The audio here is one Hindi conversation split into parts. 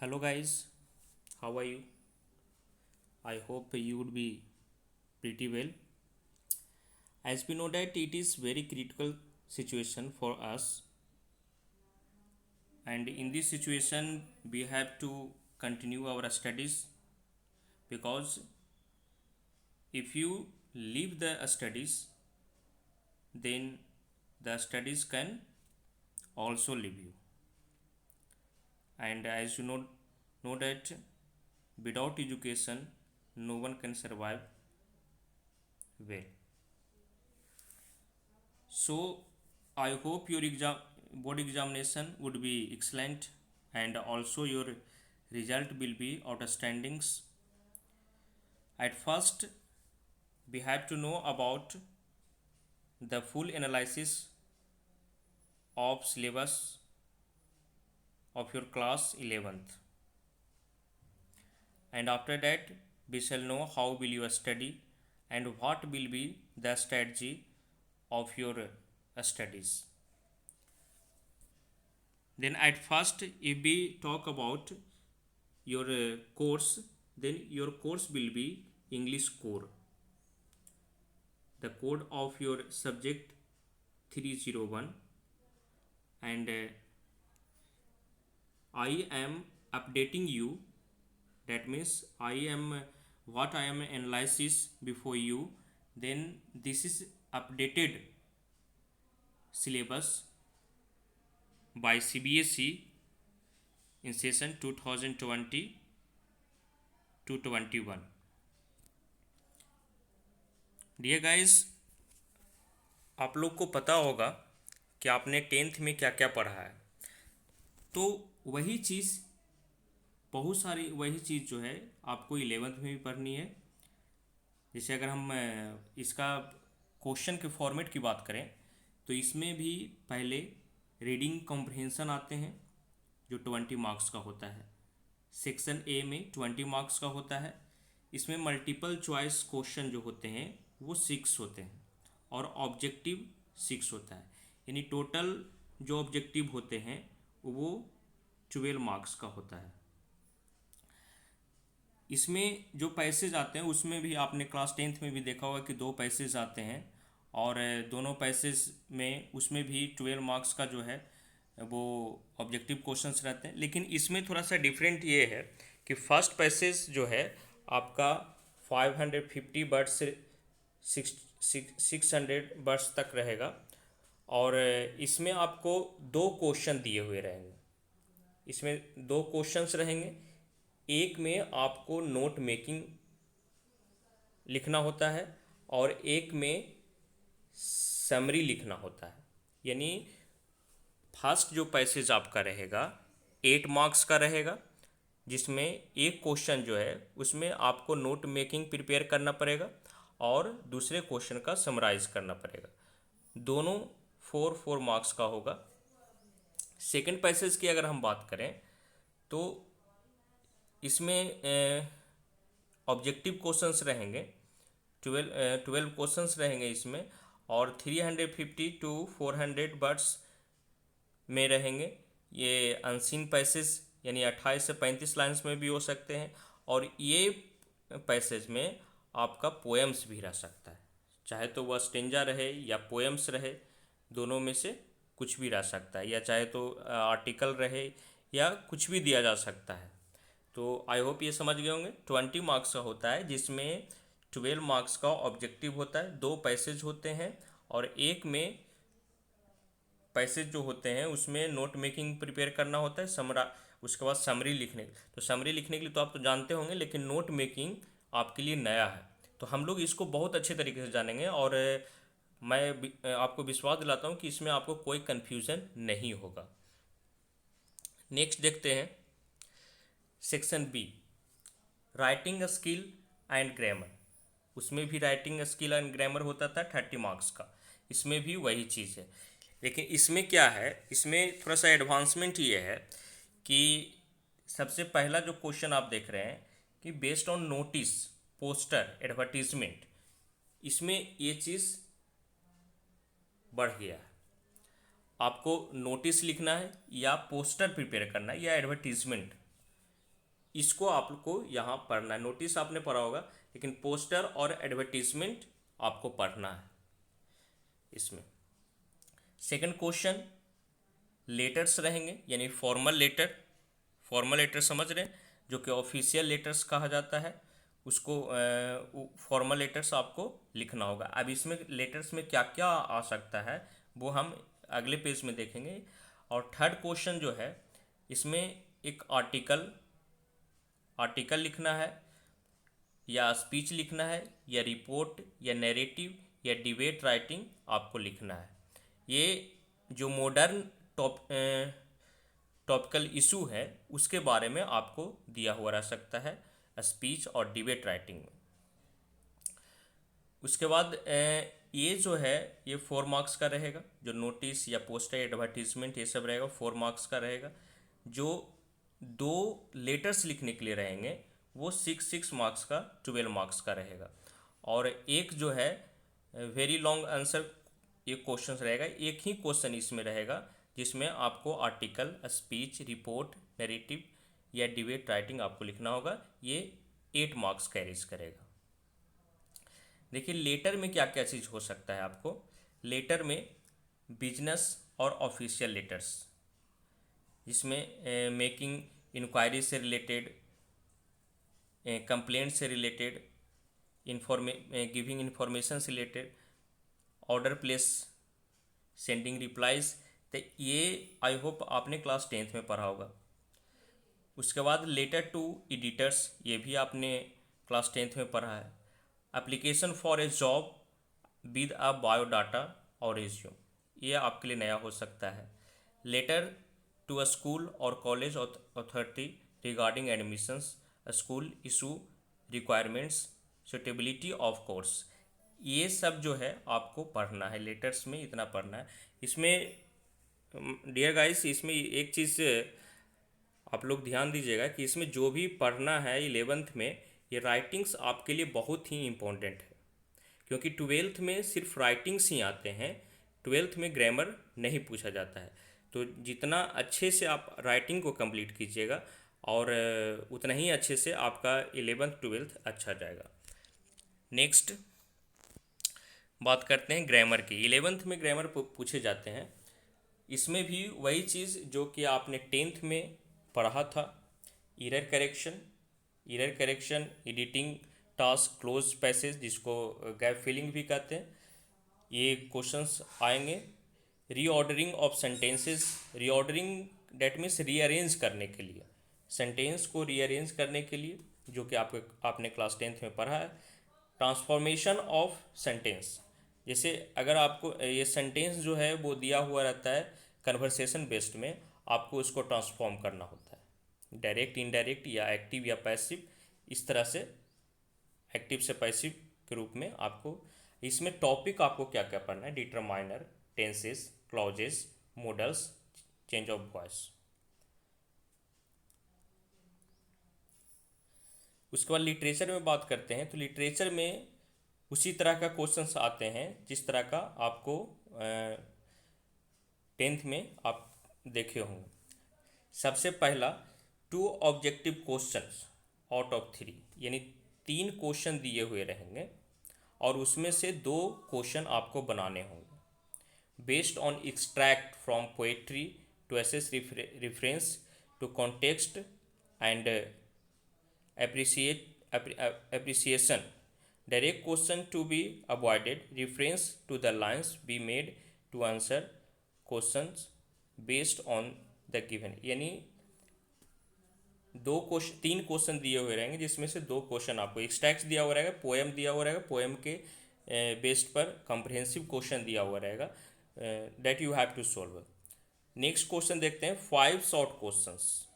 Hello guys, how are you? I hope you would be pretty well. As we know that it is very critical situation for us, and in this situation we have to continue our studies because if you leave the studies, then the studies can also leave you. And as you know that without education, no one can survive well. So I hope your exam board examination would be excellent and also your result will be outstandings. At first, we have to know about the full analysis of syllabus of your class 11th, and after that we shall know how will you study and what will be the strategy of your studies. Then at first, if we talk about your course, then your course will be English core. The code of your subject 301, and I am updating you. That means I am what I am analysis before you. Then this is updated syllabus by CBSE in session 2020 to 21. Dear guys, आप लोग को पता होगा कि आपने टेंथ में क्या क्या पढ़ा है, तो वही चीज़ बहुत सारी वही चीज़ जो है आपको इलेवेंथ में भी पढ़नी है। जैसे अगर हम इसका क्वेश्चन के फॉर्मेट की बात करें तो इसमें भी पहले रीडिंग कॉम्प्रहेंसन आते हैं जो 20 मार्क्स का होता है। सेक्शन ए में 20 मार्क्स का होता है। इसमें मल्टीपल चॉइस क्वेश्चन जो होते हैं वो 6 होते हैं और ऑब्जेक्टिव 6 होता है, यानी टोटल जो ऑब्जेक्टिव होते हैं वो 12 मार्क्स का होता है। इसमें जो पैसेज आते हैं उसमें भी आपने क्लास 10th में भी देखा होगा कि 2 पैसेज आते हैं और दोनों पैसेज में उसमें भी 12 मार्क्स का जो है वो ऑब्जेक्टिव क्वेश्चंस रहते हैं। लेकिन इसमें थोड़ा सा डिफरेंट ये है कि फर्स्ट पैसेज जो है आपका 550 वर्ड्स से 600 वर्ड्स तक रहेगा और इसमें आपको 2 क्वेश्चन दिए हुए रहेंगे। इसमें 2 क्वेश्चंस रहेंगे। एक में आपको नोट मेकिंग लिखना होता है और एक में समरी लिखना होता है। यानी फर्स्ट जो पैसेज आपका रहेगा 8 मार्क्स का रहेगा, जिसमें एक क्वेश्चन जो है उसमें आपको नोट मेकिंग प्रिपेयर करना पड़ेगा और दूसरे क्वेश्चन का समराइज करना पड़ेगा। दोनों 4 मार्क्स का होगा। सेकंड पैसेज की अगर हम बात करें तो इसमें ऑब्जेक्टिव क्वेश्चंस रहेंगे, 12 क्वेश्चंस रहेंगे इसमें और 350 टू 400 वर्ड्स में रहेंगे। ये अनसीन पैसेज यानी 28 से 35 लाइन्स में भी हो सकते हैं और ये पैसेज में आपका पोएम्स भी रह सकता है, चाहे तो वह स्टेंजा रहे या पोएम्स रहे, दोनों में से कुछ भी रह सकता है, या चाहे तो आर्टिकल रहे या कुछ भी दिया जा सकता है। तो आई होप ये समझ गए होंगे। 20 मार्क्स का होता है जिसमें 12 मार्क्स का ऑब्जेक्टिव होता है, 2 पैसेज होते हैं और एक में पैसेज जो होते हैं उसमें नोट मेकिंग प्रिपेयर करना होता है, उसके बाद समरी लिखने। तो समरी लिखने के लिए तो आप तो जानते होंगे, लेकिन नोट मेकिंग आपके लिए नया है, तो हम लोग इसको बहुत अच्छे तरीके से जानेंगे और मैं आपको विश्वास दिलाता हूँ कि इसमें आपको कोई कन्फ्यूज़न नहीं होगा। नेक्स्ट देखते हैं section B, writing skill and grammar. उसमें भी राइटिंग स्किल एंड ग्रामर होता था 30 मार्क्स का। इसमें भी वही चीज़ है, लेकिन इसमें क्या है, इसमें थोड़ा सा एडवांसमेंट ये है कि सबसे पहला जो क्वेश्चन आप देख रहे हैं कि based on notice, poster, advertisement, इसमें ये चीज़ बढ़ गया है। आपको नोटिस लिखना है या पोस्टर प्रिपेयर करना है या एडवर्टीजमेंट, इसको आपको यहाँ पढ़ना है। नोटिस आपने पढ़ा होगा, लेकिन पोस्टर और एडवर्टीजमेंट आपको पढ़ना है इसमें। सेकंड क्वेश्चन लेटर्स रहेंगे, यानी फॉर्मल लेटर। फॉर्मल लेटर समझ रहे हैं, जो कि ऑफिशियल लेटर्स कहा जाता है, उसको फॉर्मल लेटर्स आपको लिखना होगा। अब इसमें लेटर्स में क्या क्या आ सकता है वो हम अगले पेज में देखेंगे। और थर्ड क्वेश्चन जो है, इसमें एक आर्टिकल लिखना है, या स्पीच लिखना है, या रिपोर्ट, या नैरेटिव, या डिबेट राइटिंग आपको लिखना है। ये जो मॉडर्न टॉपिकल इशू है उसके बारे में आपको दिया हुआ रह सकता है स्पीच और डिबेट राइटिंग में। उसके बाद ये जो है ये 4 मार्क्स का रहेगा। जो नोटिस या पोस्टर एडवर्टीजमेंट ये सब रहेगा 4 मार्क्स का रहेगा। जो 2 लेटर्स लिखने के लिए रहेंगे वो 6 मार्क्स का 12 मार्क्स का रहेगा। और एक जो है वेरी लॉन्ग आंसर ये क्वेश्चन रहेगा, एक ही क्वेश्चन इसमें रहेगा जिसमें आपको आर्टिकल, स्पीच, रिपोर्ट, नैरेटिव या डिबेट राइटिंग आपको लिखना होगा। ये 8 मार्क्स कैरीज करेगा। देखिए लेटर में क्या क्या चीज़ हो सकता है आपको। लेटर में बिजनेस और ऑफिशियल लेटर्स, जिसमें मेकिंग इंक्वायरी से रिलेटेड, कंप्लेंट से रिलेटेड, गिविंग इंफॉर्मेशन से related, order place, sending replies, तो ये आई होप आपने क्लास 10th में पढ़ा होगा। उसके बाद लेटर टू एडिटर्स, ये भी आपने क्लास 10th में पढ़ा है। Application for a job with a biodata और रिज्यूम, ये आपके लिए नया हो सकता है। लेटर टू अ स्कूल और college authority regarding admissions, school issue requirements, suitability of course, ये सब जो है आपको पढ़ना है। लेटर्स में इतना पढ़ना है। इसमें डियर गाइस, इसमें एक चीज़ आप लोग ध्यान दीजिएगा कि इसमें जो भी पढ़ना है 11th में, ये राइटिंग्स आपके लिए बहुत ही इम्पोर्टेंट है, क्योंकि 12th में सिर्फ राइटिंग्स ही आते हैं। 12th में ग्रामर नहीं पूछा जाता है। तो जितना अच्छे से आप राइटिंग को कंप्लीट कीजिएगा और उतना ही अच्छे से आपका 11th 12th अच्छा जाएगा। नेक्स्ट बात करते हैं ग्रामर की। 11th में ग्रामर पूछे जाते हैं। इसमें भी वही चीज़ जो कि आपने 10th में पढ़ा था, error correction, editing task, close passage, जिसको गैप फिलिंग भी कहते हैं, ये क्वेश्चंस आएंगे। Reordering of sentences, reordering that means rearrange करने के लिए, सेंटेंस को रीअरेंज करने के लिए, जो कि आपने क्लास 10th में पढ़ा है। ट्रांसफॉर्मेशन ऑफ सेंटेंस, जैसे अगर आपको ये सेंटेंस जो है वो दिया हुआ रहता है कन्वर्सेशन बेस्ड में, आपको उसको ट्रांसफॉर्म करना होता है, डायरेक्ट, इनडायरेक्ट, या एक्टिव या पैसिव, इस तरह से एक्टिव से पैसिव के रूप में आपको। इसमें टॉपिक आपको क्या क्या पढ़ना है, determiner, tenses, clauses, models, change of voice. उसके बाद लिटरेचर में बात करते हैं, तो लिटरेचर में उसी तरह का क्वेश्चंस आते हैं जिस तरह का आपको 10th में आप देखे होंगे। सबसे पहला 2 ऑब्जेक्टिव क्वेश्चंस आउट ऑफ 3, यानी 3 क्वेश्चन दिए हुए रहेंगे और उसमें से 2 क्वेश्चन आपको बनाने होंगे। Based on extract from poetry to assess reference to context and appreciation, direct question to be avoided, reference to the lines be made to answer questions based on the given, यानी 3 क्वेश्चन दिए हुए रहेंगे जिसमें से 2 क्वेश्चन आपको एक्सट्रैक्ट दिया हुआ रहेगा, पोएम दिया हुआ रहेगा, पोएम के बेस्ड पर कॉम्प्रिहेंसिव क्वेश्चन दिया हुआ रहेगा, that you have to solve. Next question देखते हैं, 5 short questions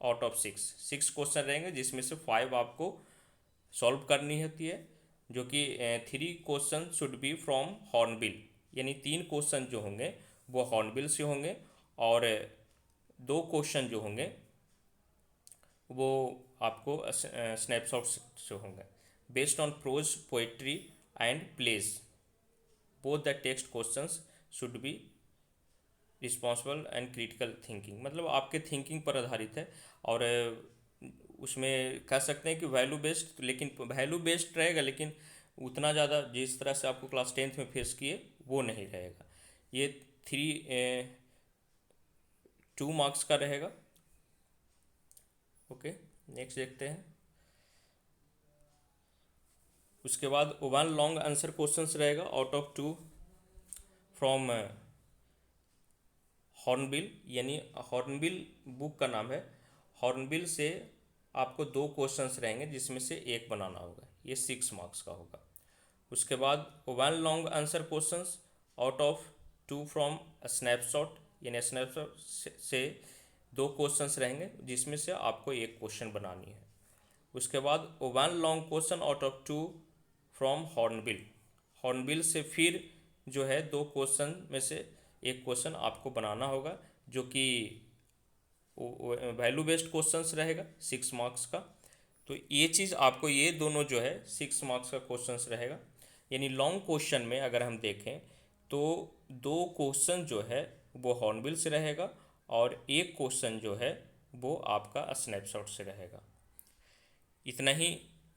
out of 6 question रहेंगे जिसमें से 5 आपको सॉल्व करनी होती है, जो कि 3 question should be from hornbill, यानी 3 क्वेश्चन जो होंगे वो हॉर्नबिल से होंगे और 2 क्वेश्चन जो होंगे वो आपको स्नैपशॉट से होंगे। Based on prose, poetry and plays, both the text questions should be responsible and critical thinking, मतलब आपके थिंकिंग पर आधारित है और उसमें कह सकते हैं कि वैल्यू बेस्ड, लेकिन वैल्यू बेस्ड रहेगा, लेकिन उतना ज़्यादा जिस तरह से आपको क्लास 10th में फेस किए वो नहीं रहेगा। ये 2 मार्क्स का रहेगा। ओके, नेक्स्ट देखते हैं। उसके बाद 1 लॉन्ग आंसर क्वेश्चंस रहेगा आउट ऑफ 2 फ्रॉम हॉर्नबिल, यानी हॉर्नबिल बुक का नाम है। हॉर्नबिल से आपको 2 क्वेश्चंस रहेंगे जिसमें से एक बनाना होगा, ये 6 मार्क्स का होगा। उसके बाद 1 long answer questions out of 2 from snapshot, यानी स्नैपशॉट से 2 क्वेश्चंस रहेंगे जिसमें से आपको एक क्वेश्चन बनानी है। उसके बाद 1 long question out of 2 from hornbill, hornbill से फिर जो है 2 क्वेश्चन में से एक क्वेश्चन आपको बनाना होगा, जो कि वैल्यू बेस्ड क्वेश्चंस रहेगा 6 मार्क्स का। तो ये चीज़ आपको, ये दोनों जो है 6 मार्क्स का क्वेश्चंस रहेगा। यानी लॉन्ग क्वेश्चन में अगर हम देखें तो 2 क्वेश्चन जो है वो हॉर्नबिल से रहेगा और एक क्वेश्चन जो है वो आपका स्नैपशॉट से रहेगा। इतना ही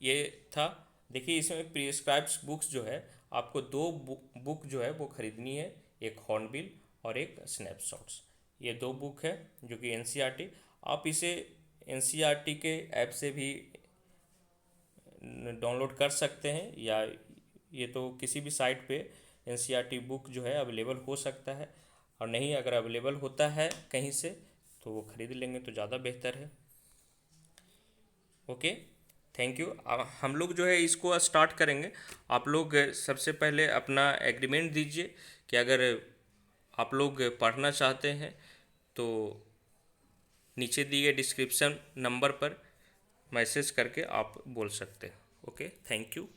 ये था। देखिए इसमें प्रिस्क्राइब्ड बुक्स जो है आपको 2 बुक जो है वो खरीदनी है, एक हॉर्नबिल और एक स्नैपशॉट्स। ये 2 बुक है जो कि एनसीईआरटी, आप इसे एनसीईआरटी के ऐप से भी डाउनलोड कर सकते हैं, या ये तो किसी भी साइट पे एनसीईआरटी बुक जो है अवेलेबल हो सकता है, और नहीं अगर अवेलेबल होता है कहीं से तो वो ख़रीद लेंगे तो ज़्यादा बेहतर है। Okay, thank you. हम लोग जो है इसको स्टार्ट करेंगे। आप लोग सबसे पहले अपना एग्रीमेंट दीजिए कि अगर आप लोग पढ़ना चाहते हैं तो नीचे दिए गए डिस्क्रिप्शन नंबर पर मैसेज करके आप बोल सकते हैं। Okay, thank you.